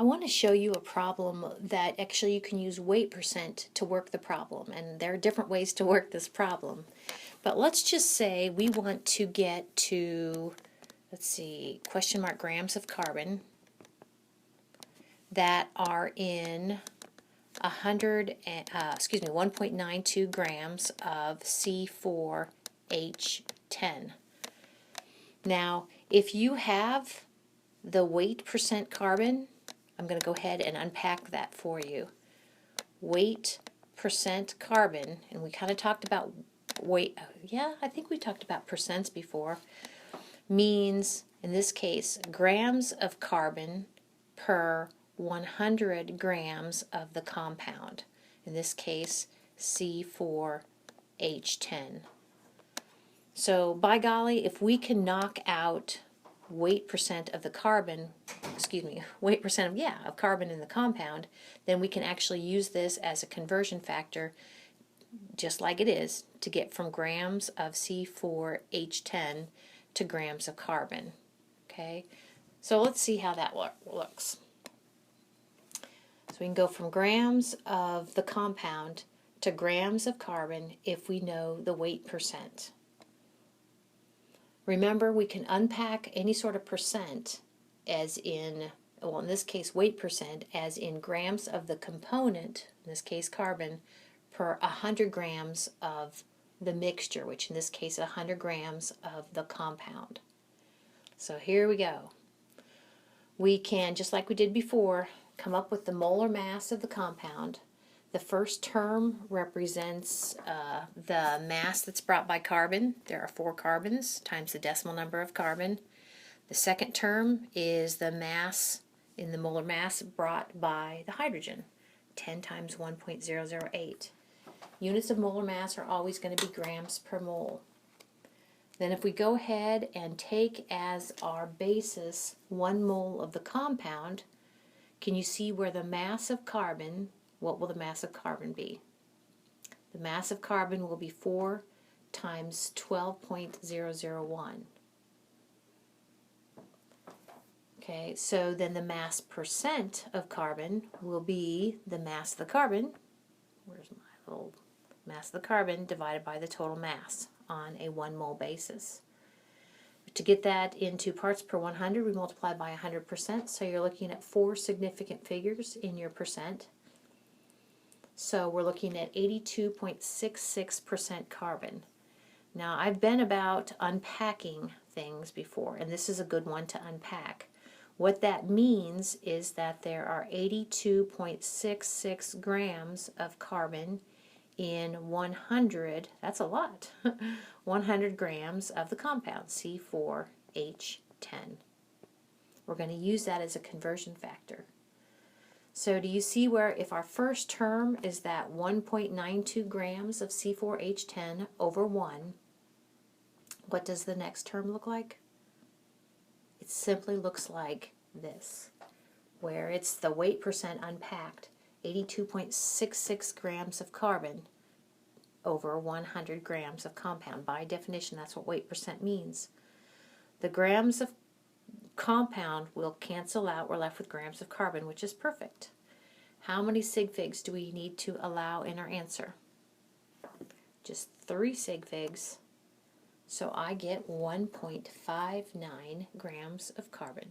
I want to show you a problem that actually you can use weight percent to work the problem, and there are different ways to work this problem. But let's just say we want to get to, let's see, question mark grams of carbon that are in 1.92 grams of C4H10. Now, if you have the weight percent carbon, I'm going to go ahead and unpack that for you. Weight percent carbon, and we kind of talked about weight, yeah, I think we talked about percents before, means, in this case, grams of carbon per 100 grams of the compound, in this case C4H10. So by golly, if we can knock out weight percent of the carbon, weight percent of carbon in the compound, then we can actually use this as a conversion factor, just like it is, to get from grams of C4H10 to grams of carbon. Okay, so let's see how that looks. So we can go from grams of the compound to grams of carbon if we know the weight percent. Remember, we can unpack any sort of percent as in, well, in this case weight percent, as in grams of the component, in this case carbon, per 100 grams of the mixture, which in this case 100 grams of the compound. So here we go. We can, just like we did before, come up with the molar mass of the compound. The first term represents the mass that's brought by carbon. There are 4 carbons times the decimal number of carbon. The second term is the mass in the molar mass brought by the hydrogen, 10 times 1.008. Units of molar mass are always going to be grams per mole. Then if we go ahead and take as our basis 1 mole of the compound, can you see where the mass of carbon, what will the mass of carbon be? The mass of carbon will be 4 times 12.001. Okay, so then the mass percent of carbon will be the mass of the carbon, where's my little mass of the carbon, divided by the total mass on a 1 mole basis. To get that into parts per 100, we multiply by 100%, so you're looking at 4 significant figures in your percent. So we're looking at 82.66% carbon. Now, I've been about unpacking things before, and this is a good one to unpack. What that means is that there are 82.66 grams of carbon in 100, that's a lot, 100 grams of the compound, C4H10. We're going to use that as a conversion factor. So do you see where if our first term is that 1.92 grams of C4H10 over 1, what does the next term look like? It simply looks like this, where it's the weight percent unpacked, 82.66 grams of carbon over 100 grams of compound. By definition, that's what weight percent means. The grams of compound will cancel out. We're left with grams of carbon, which is perfect. How many sig figs do we need to allow in our answer? Just 3 sig figs. So I get 1.59 grams of carbon.